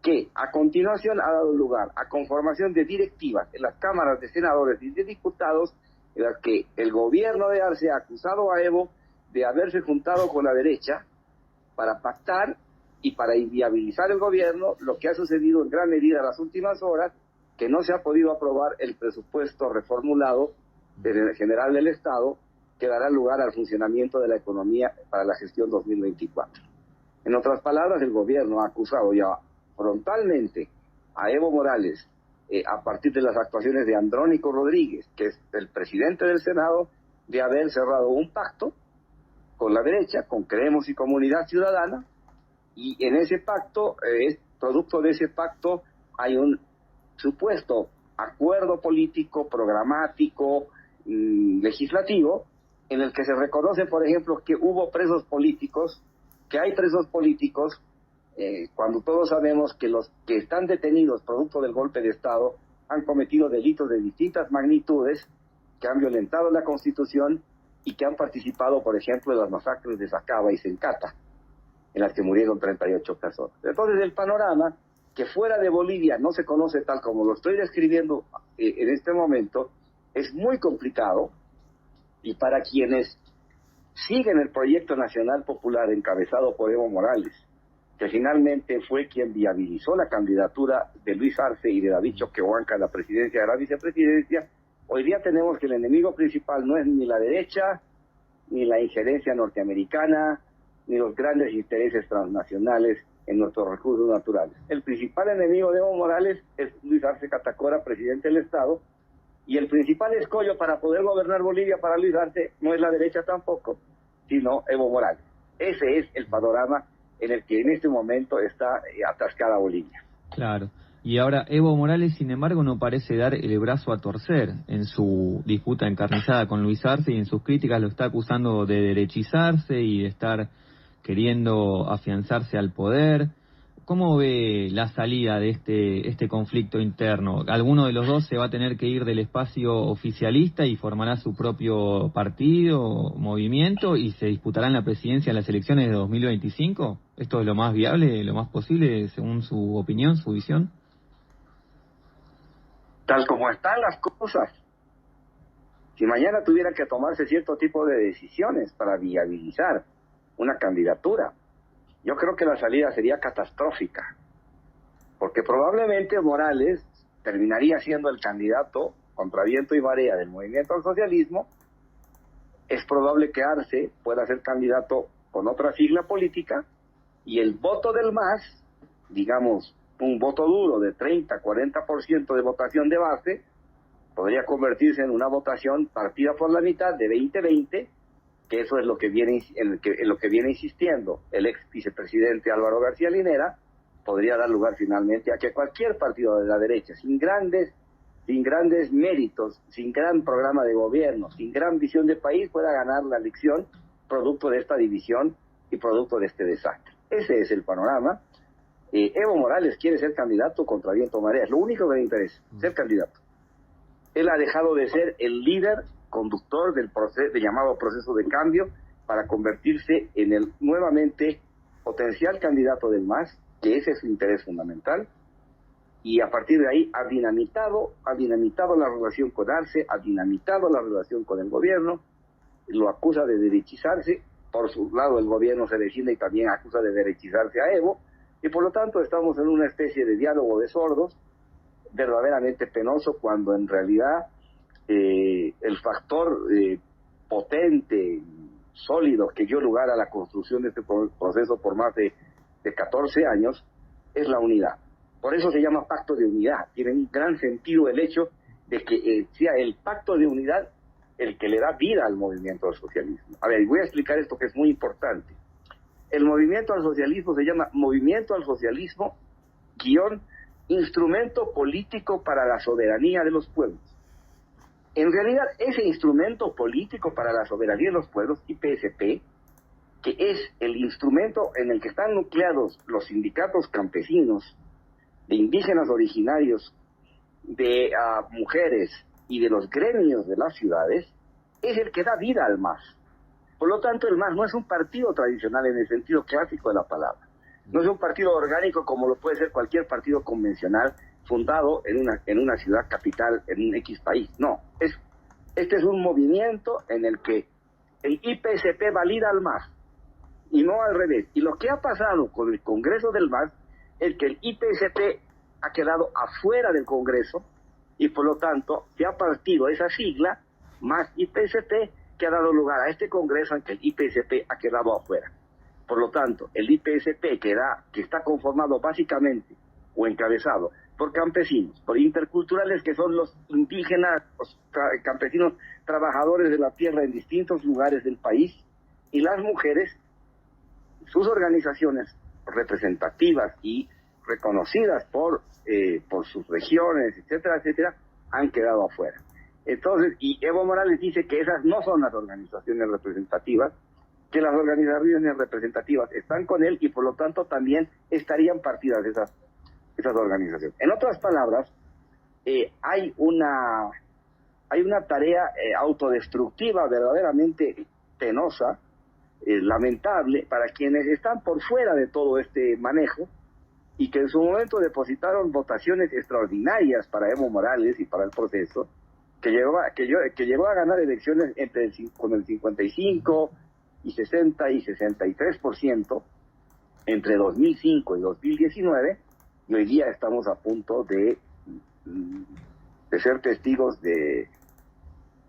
que a continuación ha dado lugar a conformación de directivas en las cámaras de senadores y de diputados, en las que el gobierno de Arce ha acusado a Evo de haberse juntado con la derecha para pactar y para inviabilizar el gobierno, lo que ha sucedido en gran medida en las últimas horas, que no se ha podido aprobar el presupuesto reformulado del general del Estado, que dará lugar al funcionamiento de la economía para la gestión 2024. En otras palabras, el gobierno ha acusado ya frontalmente a Evo Morales, a partir de las actuaciones de Andrónico Rodríguez, que es el presidente del Senado, de haber cerrado un pacto con la derecha, con Creemos y Comunidad Ciudadana, y en ese pacto, producto de ese pacto, hay un supuesto acuerdo político, programático, legislativo, en el que se reconoce, por ejemplo, que hubo presos políticos, que hay presos políticos, cuando todos sabemos que los que están detenidos producto del golpe de Estado han cometido delitos de distintas magnitudes, que han violentado la Constitución y que han participado, por ejemplo, en las masacres de Sacaba y Sencata, en las que murieron 38 personas. Entonces, el panorama, que fuera de Bolivia no se conoce tal como lo estoy describiendo en este momento, es muy complicado, y para quienes siguen el proyecto nacional popular encabezado por Evo Morales, que finalmente fue quien viabilizó la candidatura de Luis Arce y de David Choquehuanca a la presidencia y a la vicepresidencia, hoy día tenemos que el enemigo principal no es ni la derecha, ni la injerencia norteamericana, ni los grandes intereses transnacionales en nuestros recursos naturales. El principal enemigo de Evo Morales es Luis Arce Catacora, presidente del Estado, y el principal escollo para poder gobernar Bolivia para Luis Arce no es la derecha tampoco, sino Evo Morales. Ese es el panorama en el que en este momento está atascada Bolivia.
Claro. Y ahora Evo Morales, sin embargo, no parece dar el brazo a torcer en su disputa encarnizada con Luis Arce, y en sus críticas lo está acusando de derechizarse y de estar queriendo afianzarse al poder. ¿Cómo ve la salida de este conflicto interno? ¿Alguno de los dos se va a tener que ir del espacio oficialista y formará su propio partido, movimiento, y se disputarán la presidencia en las elecciones de 2025? ¿Esto es lo más viable, lo más posible, según su opinión, su visión?
Tal como están las cosas, si mañana tuviera que tomarse cierto tipo de decisiones para viabilizar una candidatura, yo creo que la salida sería catastrófica, porque probablemente Morales terminaría siendo el candidato contra viento y marea del movimiento al socialismo. Es probable que Arce pueda ser candidato con otra sigla política, y el voto del MAS, digamos, un voto duro de 30-40% de votación de base, podría convertirse en una votación partida por la mitad de 20-20, que eso es lo que viene insistiendo el ex vicepresidente Álvaro García Linera. Podría dar lugar finalmente a que cualquier partido de la derecha, sin grandes méritos, sin gran programa de gobierno, sin gran visión de país, pueda ganar la elección producto de esta división y producto de este desastre. Ese es el panorama. Evo Morales quiere ser candidato contra viento marea, es lo único que le interesa, ser candidato. Él ha dejado de ser el líder conductor del llamado proceso de cambio para convertirse en el nuevamente potencial candidato del MAS, que ese es su interés fundamental, y a partir de ahí ha dinamitado la relación con Arce, ha dinamitado la relación con el gobierno, lo acusa de derechizarse, por su lado el gobierno se defiende y también acusa de derechizarse a Evo, y por lo tanto estamos en una especie de diálogo de sordos, verdaderamente penoso, cuando en realidad el factor potente, sólido, que dio lugar a la construcción de este proceso por más de 14 años, es la unidad. Por eso se llama pacto de unidad. Tiene un gran sentido el hecho de que sea el pacto de unidad el que le da vida al movimiento al socialismo. A ver, voy a explicar esto que es muy importante. El movimiento al socialismo se llama Movimiento al Socialismo -- Instrumento Político para la Soberanía de los Pueblos. En realidad, ese instrumento político para la soberanía de los pueblos, IPSP, que es el instrumento en el que están nucleados los sindicatos campesinos, de indígenas originarios, de mujeres y de los gremios de las ciudades, es el que da vida al MAS. Por lo tanto, el MAS no es un partido tradicional en el sentido clásico de la palabra. No es un partido orgánico como lo puede ser cualquier partido convencional fundado en una ciudad capital, en un X país. No, este es un movimiento en el que el IPSP valida al MAS y no al revés. Y lo que ha pasado con el Congreso del MAS es que el IPSP ha quedado afuera del Congreso y por lo tanto se ha partido esa sigla, MAS IPSP, que ha dado lugar a este Congreso en que el IPSP ha quedado afuera. Por lo tanto, el IPSP que está conformado básicamente o encabezado por campesinos, por interculturales, que son los indígenas, los campesinos trabajadores de la tierra en distintos lugares del país, y las mujeres, sus organizaciones representativas y reconocidas por sus regiones, etcétera, etcétera, han quedado afuera. Entonces, y Evo Morales dice que esas no son las organizaciones representativas, que las organizaciones representativas están con él y por lo tanto también estarían partidas esas organizaciones. En otras palabras, hay una tarea autodestructiva verdaderamente penosa, lamentable, para quienes están por fuera de todo este manejo y que en su momento depositaron votaciones extraordinarias para Evo Morales y para el proceso, que llegó a ganar elecciones con el 55 y 60 y 63% entre 2005 y 2019, y hoy día estamos a punto de ser testigos de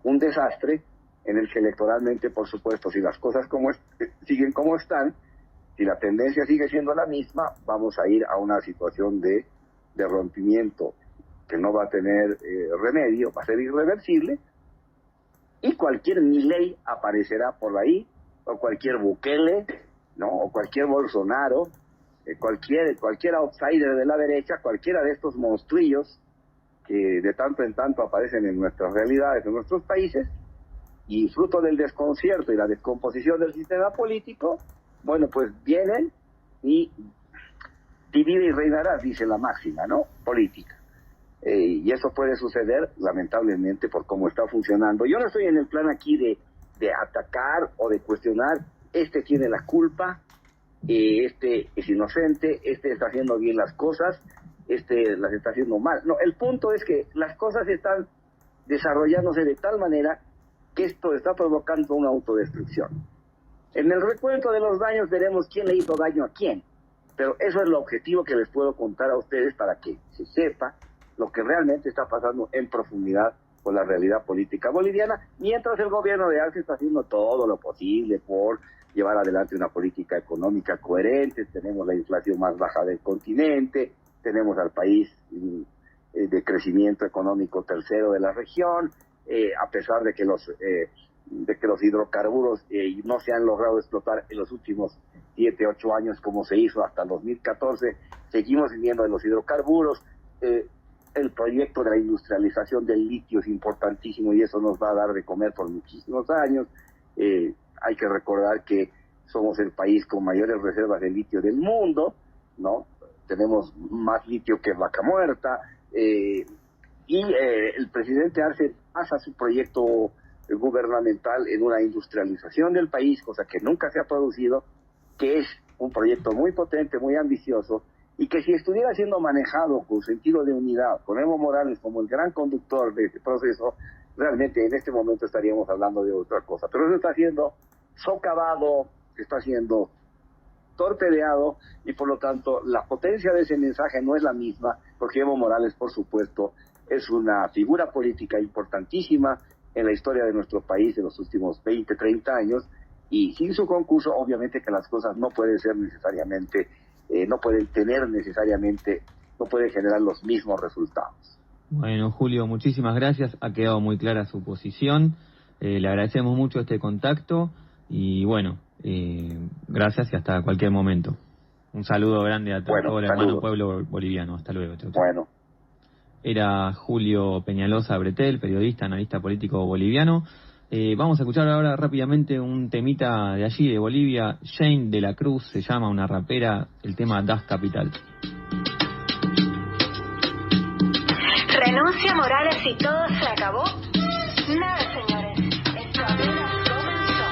un desastre en el que electoralmente, por supuesto, si las cosas siguen como están, si la tendencia sigue siendo la misma, vamos a ir a una situación de rompimiento que no va a tener remedio, va a ser irreversible, y cualquier Milei aparecerá por ahí, o cualquier Bukele, ¿no? O cualquier Bolsonaro, cualquier outsider de la derecha, cualquiera de estos monstruillos que de tanto en tanto aparecen en nuestras realidades, en nuestros países, y fruto del desconcierto y la descomposición del sistema político, bueno, pues vienen y divide y reinará, dice la máxima, ¿no? Política. Y eso puede suceder, lamentablemente, por cómo está funcionando. Yo no estoy en el plan aquí de atacar o de cuestionar, este tiene la culpa, este es inocente, este está haciendo bien las cosas, este las está haciendo mal. No, el punto es que las cosas están desarrollándose de tal manera que esto está provocando una autodestrucción. En el recuento de los daños veremos quién le hizo daño a quién, pero eso es el objetivo que les puedo contar a ustedes para que se sepa lo que realmente está pasando en profundidad con la realidad política boliviana, mientras el gobierno de Arce está haciendo todo lo posible por llevar adelante una política económica coherente. Tenemos la inflación más baja del continente, tenemos al país de crecimiento económico tercero de la región, a pesar de que los hidrocarburos no se han logrado explotar en los últimos 7, 8 años como se hizo hasta el 2014, seguimos viviendo de los hidrocarburos. El proyecto de la industrialización del litio es importantísimo y eso nos va a dar de comer por muchísimos años. Hay que recordar que somos el país con mayores reservas de litio del mundo, ¿no? tenemos más litio que vaca muerta, y el presidente Arce basa su proyecto gubernamental en una industrialización del país, cosa que nunca se ha producido, que es un proyecto muy potente, muy ambicioso, y que si estuviera siendo manejado con sentido de unidad, con Evo Morales como el gran conductor de este proceso, realmente en este momento estaríamos hablando de otra cosa. Pero eso está siendo socavado, está siendo torpedeado, y por lo tanto la potencia de ese mensaje no es la misma, porque Evo Morales, por supuesto, es una figura política importantísima en la historia de nuestro país en los últimos 20, 30 años, y sin su concurso, obviamente que las cosas no pueden ser necesariamente, no pueden generar los mismos resultados.
Bueno, Julio, muchísimas gracias, ha quedado muy clara su posición, le agradecemos mucho este contacto, y bueno, gracias y hasta cualquier momento. Un saludo grande a todo el hermano pueblo boliviano. Hasta luego. Chau, chau.
Bueno.
Era Julio Peñalosa Bretel, periodista, analista político boliviano. Vamos a escuchar ahora rápidamente un temita de allí, de Bolivia. Jane de la Cruz se llama, una rapera, el tema Das Capital.
¿Renuncia Morales y todo se acabó? Nada, señores. Esto apenas comenzó.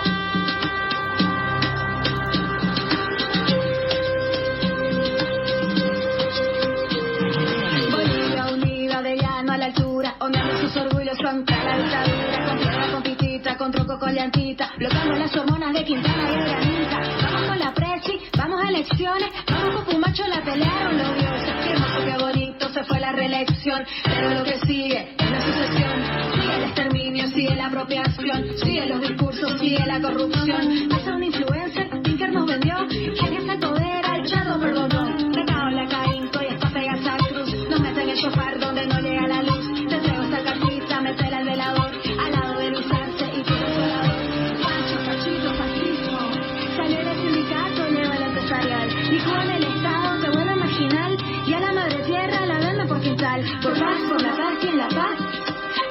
Bolivia unida de llano a la altura, ondeando sus orgullos contra la dictadura, con tierra, con pitita, con tronco, con llantita, bloqueando las hormonas de Quintana y de Granita. Vamos con la presi, vamos a elecciones, vamos con Pumacho, la pelearon los dioses. Qué hermoso, qué bonito, se fue la reelección, pero lo que sigue es la sucesión. Sigue el exterminio, sigue la apropiación, sigue los discursos, sigue la corrupción. Vas a un influencer, Tinker nos vendió, querías el poder, al Chado perdonó. Recao la Caínto y esta pega esa cruz, nos meten el chofar donde no llega la luz. Te traigo esta cartita, métela al velador, al lado de Luis Arce y tu consolador. Pancho, Pachito, fascismo, salió del sindicato, lleva el empresarial. Dijo en el Estado, se vuelve marginal, y a la madre tierra la vende por quintal. Por paz, por la paz y en la paz,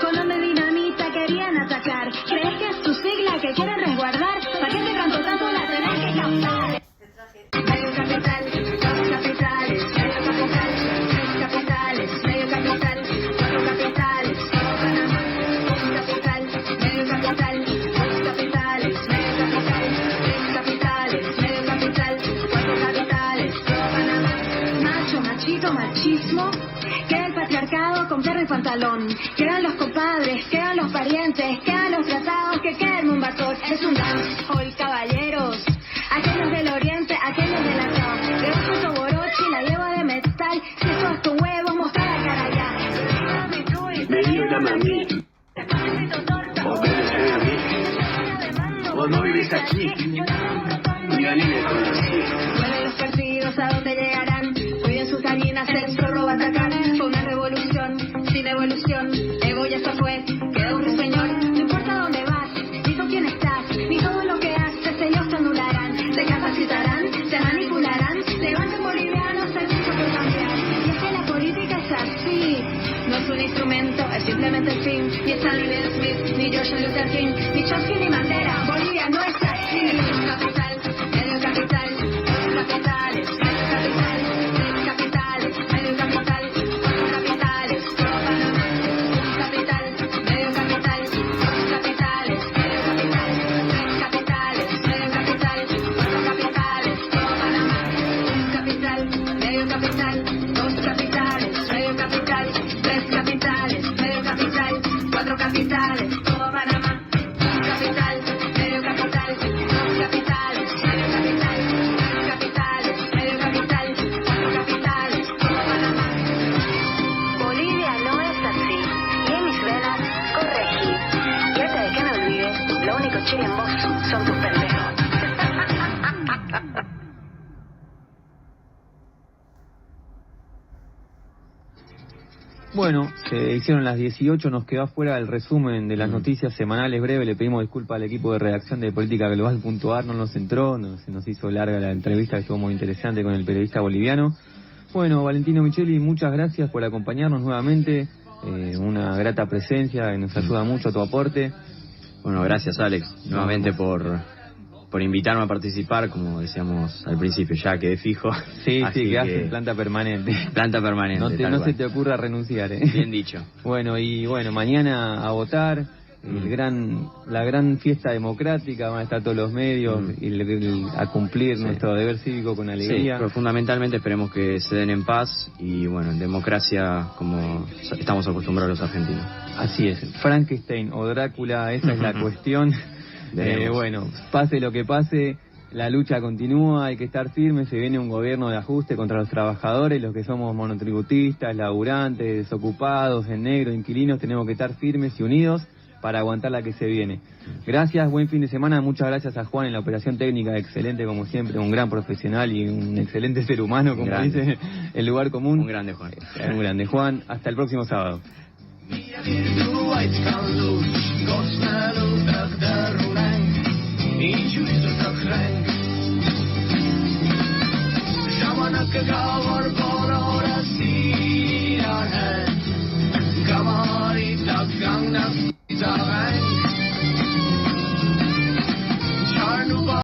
con donde dinamita querían atacar. ¿Crees que es tu sigla que quieren resguardar? ¿Para qué te canto tanto? La tenés que captar. Medio capital, dos capitales, medio capital, tres capitales, medio capital, cuatro capitales, todo Panamá. Un capital, medio capital, dos capitales, medio capital, tres capitales, medio capital, cuatro capitales, todo Panamá. Macho, machito, machismo, queda el patriarcado con perro y pantalón. Quedan los compadres, quedan los parientes, quedan los tratados, que queda el mumbatón. Es un dancehall, caballeros, aquellos del oriente, aquellos de la costa. De un Borochi, la llevo de metal. Si sos con huevos, mostra la cara ya.
Me dio la mami. Vos venís a mí. Vos no vivís aquí. Ni a ni me conocí.
Vuelven los perseguidos, ¿a dónde llegarán? Cuiden sus gallinas, el zorro va a atacar. Fue una revolución, sin evolución. Evo ya se fue, quedó un ruiseñor. No importa dónde vas, ni con quién estás, ni todo lo que haces, ellos te anularán. Te capacitarán, te manipularán. Levanten bolivianos, el mundo por cambiar. Y es que la política es así, no es un instrumento, es simplemente el fin. Ni Stanley, ni Smith, ni George Luther King, ni Chomsky, ni Mandela. Bolivia no es así. Capital, medio capital, dos capitales, medio capital, tres capitales, medio capital, cuatro capitales, todo Panamá. Un capital, medio capital, dos capitales, medio capital, tres capitales, medio capital, cuatro capitales, todo Panamá. Un capital, medio capital, dos capitales, medio capital, tres capitales, medio capital, cuatro capitales, todo Panamá. Un capital, medio capital, dos capitales, medio capital, tres capitales, medio capital, cuatro capitales, todo Panamá. Bolivia no es así, y en mis venas corre hit. Y antes de que me olvide, lo único chile en vos son tus pendejos.
Bueno, se hicieron las 18, nos quedó afuera el resumen de las noticias semanales breve. Le pedimos disculpas al equipo de redacción de políticaglobal.ar, no nos entró, se nos hizo larga la entrevista, que estuvo muy interesante con el periodista boliviano. Bueno, Valentino Micheli, muchas gracias por acompañarnos nuevamente, una grata presencia que nos ayuda mucho a tu aporte.
Bueno, gracias Alex, nuevamente por por invitarme a participar, como decíamos al principio, ya quedé fijo.
Sí, quedaste en planta permanente.
Planta permanente.
No se te ocurra renunciar,
Bien dicho.
Bueno, mañana a votar, la gran fiesta democrática, van a estar todos los medios a cumplir nuestro deber cívico con alegría.
Sí, pero fundamentalmente esperemos que se den en paz y en democracia como estamos acostumbrados los argentinos.
Así es, Frankenstein o Drácula, esa es la cuestión. Pase lo que pase, la lucha continúa, hay que estar firme, se viene un gobierno de ajuste contra los trabajadores, los que somos monotributistas, laburantes, desocupados, en negro, inquilinos, tenemos que estar firmes y unidos para aguantar la que se viene. Gracias, buen fin de semana, muchas gracias a Juan en la operación técnica, excelente como siempre, un gran profesional y un excelente ser humano, como dice el lugar común.
Un grande Juan.
Un grande Juan, hasta el próximo sábado.
Godsnära och ökta rolang I tjusar och kräng